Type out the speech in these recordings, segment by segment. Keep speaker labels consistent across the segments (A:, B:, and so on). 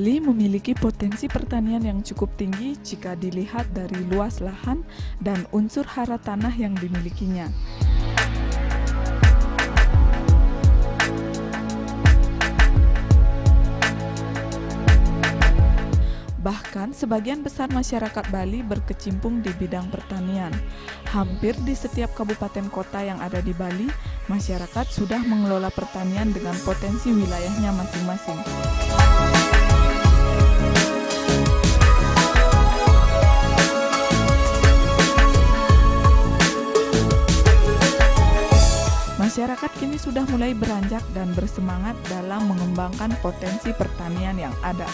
A: Bali memiliki potensi pertanian yang cukup tinggi jika dilihat dari luas lahan dan unsur hara tanah yang dimilikinya. Bahkan sebagian besar masyarakat Bali berkecimpung di bidang pertanian. Hampir di setiap kabupaten kota yang ada di Bali, masyarakat sudah mengelola pertanian dengan potensi wilayahnya masing-masing. Masyarakat kini sudah mulai beranjak dan bersemangat dalam mengembangkan potensi pertanian yang ada.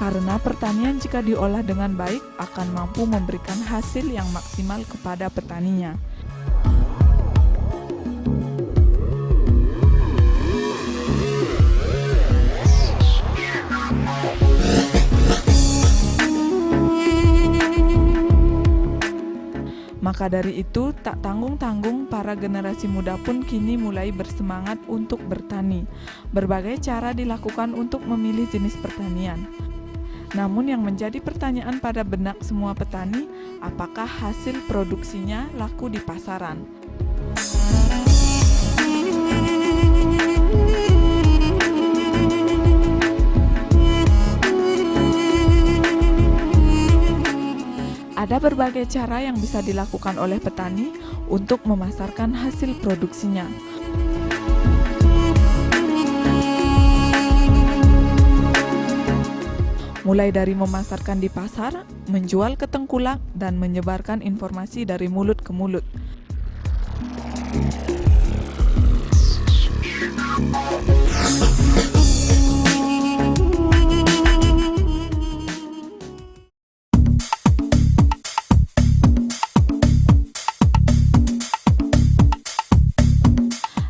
A: Karena pertanian jika diolah dengan baik akan mampu memberikan hasil yang maksimal kepada petaninya. Maka dari itu, tak tanggung-tanggung para generasi muda pun kini mulai bersemangat untuk bertani. Berbagai cara dilakukan untuk memilih jenis pertanian. Namun yang menjadi pertanyaan pada benak semua petani, apakah hasil produksinya laku di pasaran? Ada berbagai cara yang bisa dilakukan oleh petani untuk memasarkan hasil produksinya. Mulai dari memasarkan di pasar, menjual ke tengkulak, dan menyebarkan informasi dari mulut ke mulut.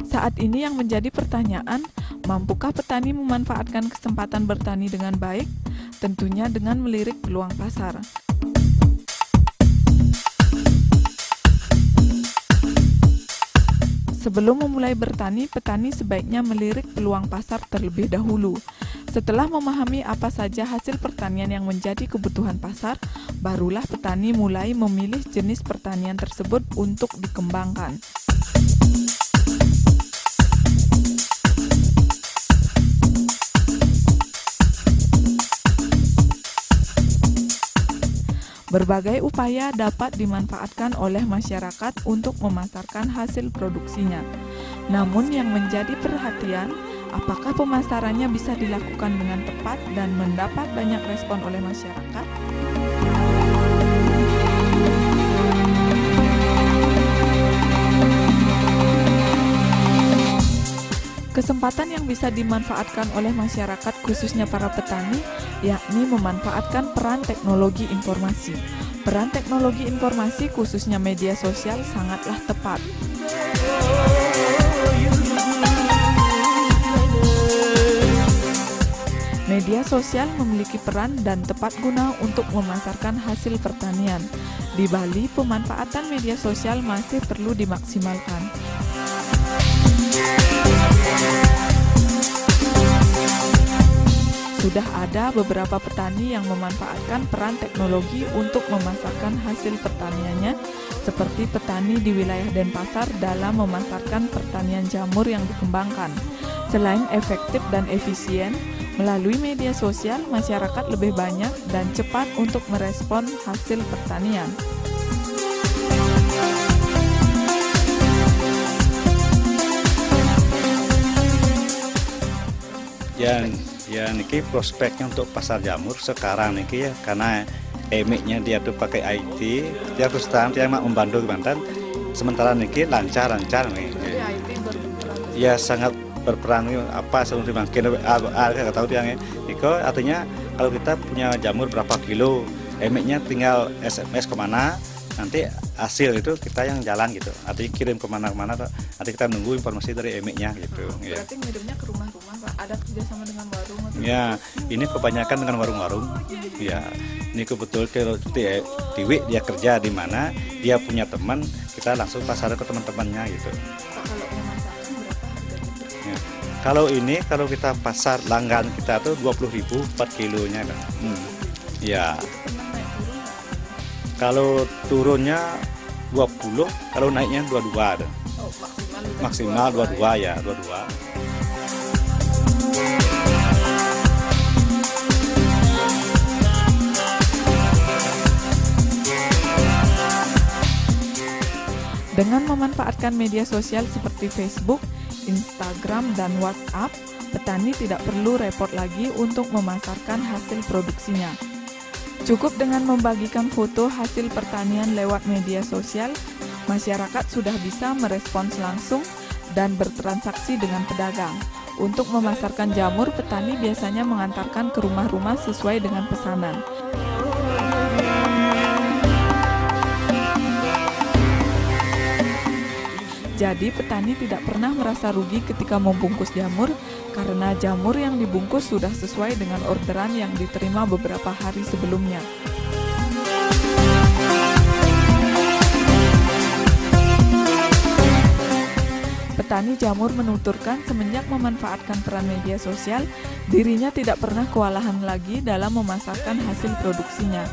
A: Saat ini yang menjadi pertanyaan, mampukah petani memanfaatkan kesempatan bertani dengan baik? Tentunya dengan melirik peluang pasar. Sebelum memulai bertani, petani sebaiknya melirik peluang pasar terlebih dahulu. Setelah memahami apa saja hasil pertanian yang menjadi kebutuhan pasar, barulah petani mulai memilih jenis pertanian tersebut untuk dikembangkan. Berbagai upaya dapat dimanfaatkan oleh masyarakat untuk memasarkan hasil produksinya. Namun yang menjadi perhatian, apakah pemasarannya bisa dilakukan dengan tepat dan mendapat banyak respon oleh masyarakat? Kesempatan yang bisa dimanfaatkan oleh masyarakat khususnya para petani, yakni memanfaatkan peran teknologi informasi. Peran teknologi informasi khususnya media sosial sangatlah tepat. Media sosial memiliki peran dan tepat guna untuk memasarkan hasil pertanian. Di Bali, pemanfaatan media sosial masih perlu dimaksimalkan. Sudah ada beberapa petani yang memanfaatkan peran teknologi untuk memasarkan hasil pertaniannya, seperti petani di wilayah Denpasar dalam memasarkan pertanian jamur yang dikembangkan. Selain efektif dan efisien, melalui media sosial masyarakat lebih banyak dan cepat untuk merespon hasil pertanian.
B: Ya niki prospeknya untuk pasar jamur sekarang niki ya, karena emiknya dia tuh pakai IT, dia terus terang dia membantu Banten. Sementara niki lancar nih. Ya sangat berperan apa sebelum makin nggak tahu dia niko, artinya kalau kita punya jamur berapa kilo, emiknya tinggal SMS kemana, nanti hasil itu kita yang jalan gitu, artinya kirim kemana-mana, nanti kita nunggu informasi dari emiknya gitu.
A: Berarti ngirimnya ke rumah-rumah, Pak? Ada kerjasama dengan warung? Atau
B: ya, ini kebanyakan dengan warung-warung. Ya, ini kebetul kalau Tiwi dia kerja di mana, dia punya teman, kita langsung pasar ke teman-temannya gitu.
A: Pak, kalau memasarkan berapa harganya?
B: Ya. Kalau ini kalau kita pasar langgan kita tuh 20.000 per kilonya kan. Ya. Kalau turunnya 20, kalau naiknya 22.
A: Oh,
B: Maksimal 22 ya, 22.
A: Dengan memanfaatkan media sosial seperti Facebook, Instagram, dan WhatsApp, petani tidak perlu repot lagi untuk memasarkan hasil produksinya. Cukup dengan membagikan foto hasil pertanian lewat media sosial, masyarakat sudah bisa merespons langsung dan bertransaksi dengan pedagang. Untuk memasarkan jamur, petani biasanya mengantarkan ke rumah-rumah sesuai dengan pesanan. Jadi petani tidak pernah merasa rugi ketika membungkus jamur karena jamur yang dibungkus sudah sesuai dengan orderan yang diterima beberapa hari sebelumnya. Petani jamur menuturkan semenjak memanfaatkan peran media sosial, dirinya tidak pernah kewalahan lagi dalam memasarkan hasil produksinya.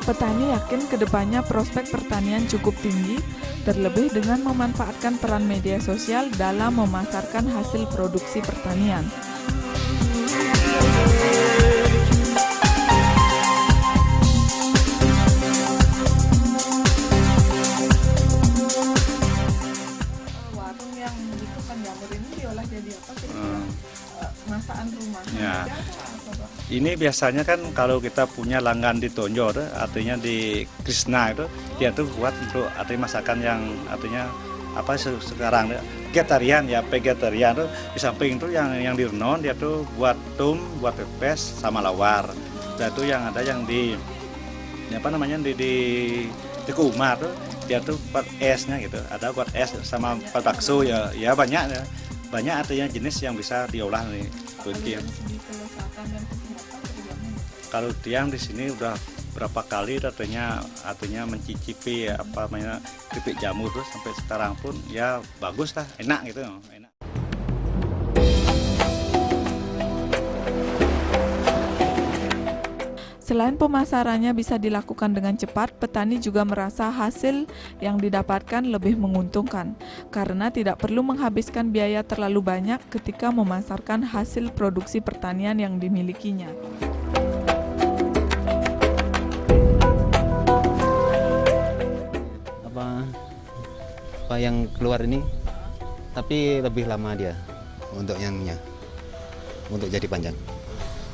A: Petani yakin kedepannya prospek pertanian cukup tinggi, terlebih dengan memanfaatkan peran media sosial dalam memasarkan hasil produksi pertanian. Warung yang bukan jamur ini diolah jadi apa sih? Masakan rumah.
B: Ya. Ini biasanya kan kalau kita punya langgan di Tonjol, artinya di Krishna itu, dia tuh buat untuk artinya masakan yang artinya apa sekarang vegetarian ya, vegetarian tuh di samping itu yang di Renon dia tuh buat buat pepes sama lawar. Dan itu yang ada yang di apa namanya di Teguh Umar tuh dia tuh buat esnya gitu. Ada buat es sama buat bakso ya banyak ya. Banyak artinya jenis yang bisa diolah nih. Kalau tiang di sini udah berapa kali artinya mencicipi apa namanya keripik jamur terus sampai sekarang pun ya bagus lah, enak gitu, enak.
A: Selain pemasarannya bisa dilakukan dengan cepat, petani juga merasa hasil yang didapatkan lebih menguntungkan karena tidak perlu menghabiskan biaya terlalu banyak ketika memasarkan hasil produksi pertanian yang dimilikinya.
C: Apa yang keluar ini, tapi lebih lama dia untuk yangnya, untuk jadi panjang.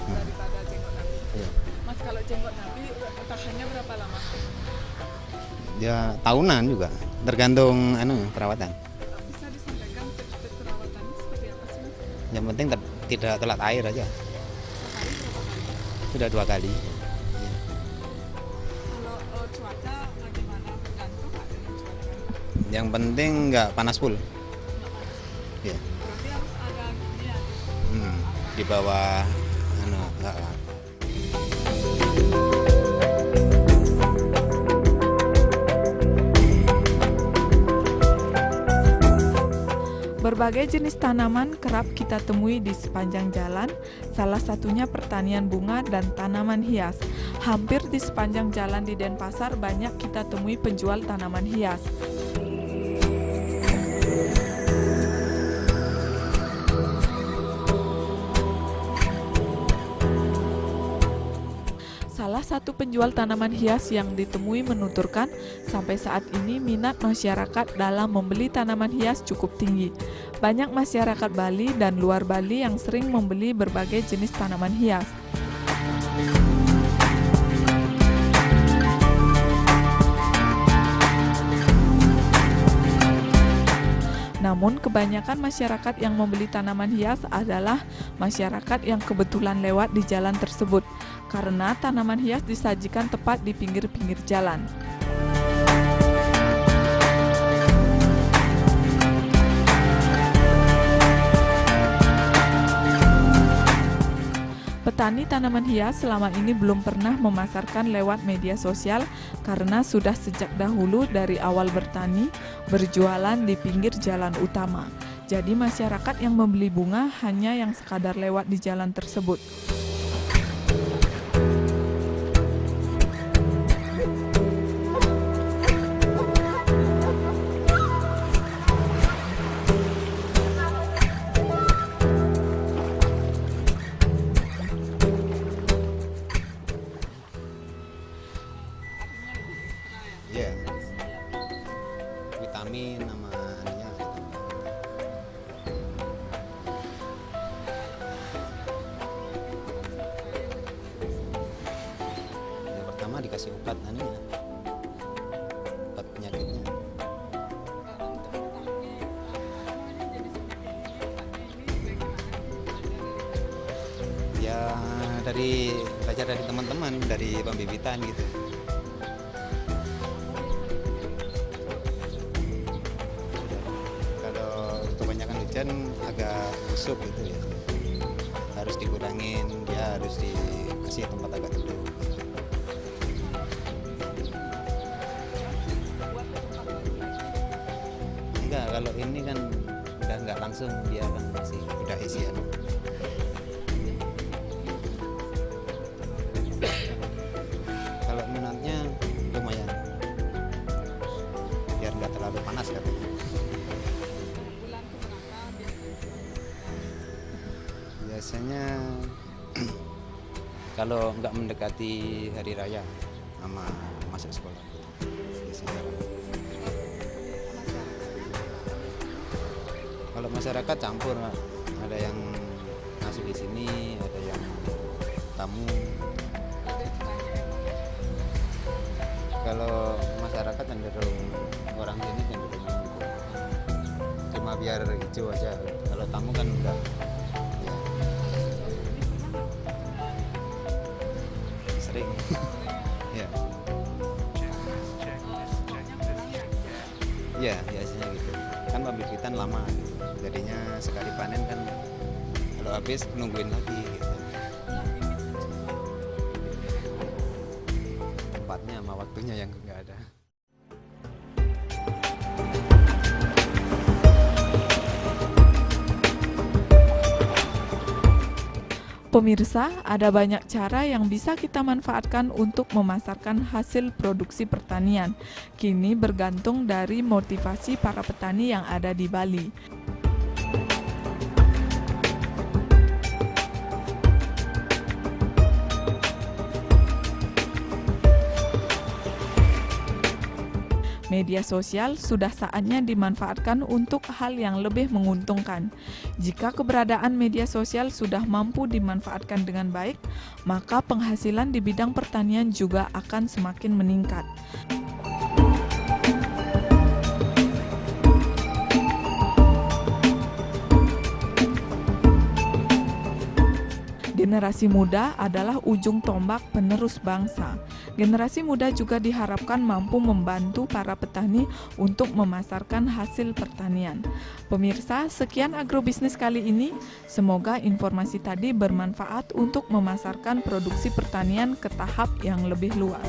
A: Daripada jenggot nabi.
C: Iya.
A: Mas, kalau jenggot nabi tahannya berapa lama?
C: Ya tahunan juga, tergantung perawatan.
A: Bisa disampaikan tips-tips perawatannya seperti apa sih, Mas?
C: Yang penting tidak telat air aja.
A: Sehari berapa kali?
C: Sudah 2 kali.
A: Kalau cuaca bagaimana? Tergantung nggak dengan cuaca?
C: Yang penting nggak panas full. Ya.
A: Berarti harus ada gini ya?
C: Di bawah
A: Berbagai jenis tanaman kerap kita temui di sepanjang jalan, salah satunya pertanian bunga dan tanaman hias. Hampir di sepanjang jalan di Denpasar banyak kita temui penjual tanaman hias. Salah satu penjual tanaman hias yang ditemui menuturkan, sampai saat ini minat masyarakat dalam membeli tanaman hias cukup tinggi. Banyak masyarakat Bali dan luar Bali yang sering membeli berbagai jenis tanaman hias. Namun kebanyakan masyarakat yang membeli tanaman hias adalah masyarakat yang kebetulan lewat di jalan tersebut, karena tanaman hias disajikan tepat di pinggir-pinggir jalan. Petani tanaman hias selama ini belum pernah memasarkan lewat media sosial karena sudah sejak dahulu dari awal bertani, berjualan di pinggir jalan utama. Jadi masyarakat yang membeli bunga hanya yang sekadar lewat di jalan tersebut.
C: Iya. Vitamin sama anunya. Yang pertama dikasih obat anunya. Obat penyakitnya. Ya dari belajar dari teman-teman, dari pembibitan gitu. Kebanyakan hujan agak busuk gitu ya, harus dikurangin, dia harus dikasih tempat agak teduh. Enggak, kalau ini kan udah nggak langsung, dia kan masih udah isian. Kalau minatnya lumayan, biar nggak terlalu panas katanya. Biasanya kalau nggak mendekati hari raya sama masuk sekolah biasanya. Kalau masyarakat campur, ada yang masuk di sini, ada yang tamu. Kalau masyarakat cenderung, orang sini cenderung cuma biar hijau aja. Kalau tamu kan enggak. Sering. Ya. Ya, biasanya gitu. Kan pembibitan lama gitu. Jadinya sekali panen kan kalau habis nungguin lagi gitu. Tempatnya sama waktunya yang nggak ada.
A: Pemirsa, ada banyak cara yang bisa kita manfaatkan untuk memasarkan hasil produksi pertanian. Kini bergantung dari motivasi para petani yang ada di Bali. Media sosial sudah saatnya dimanfaatkan untuk hal yang lebih menguntungkan. Jika keberadaan media sosial sudah mampu dimanfaatkan dengan baik, maka penghasilan di bidang pertanian juga akan semakin meningkat. Generasi muda adalah ujung tombak penerus bangsa. Generasi muda juga diharapkan mampu membantu para petani untuk memasarkan hasil pertanian. Pemirsa, sekian agrobisnis kali ini. Semoga informasi tadi bermanfaat untuk memasarkan produksi pertanian ke tahap yang lebih luas.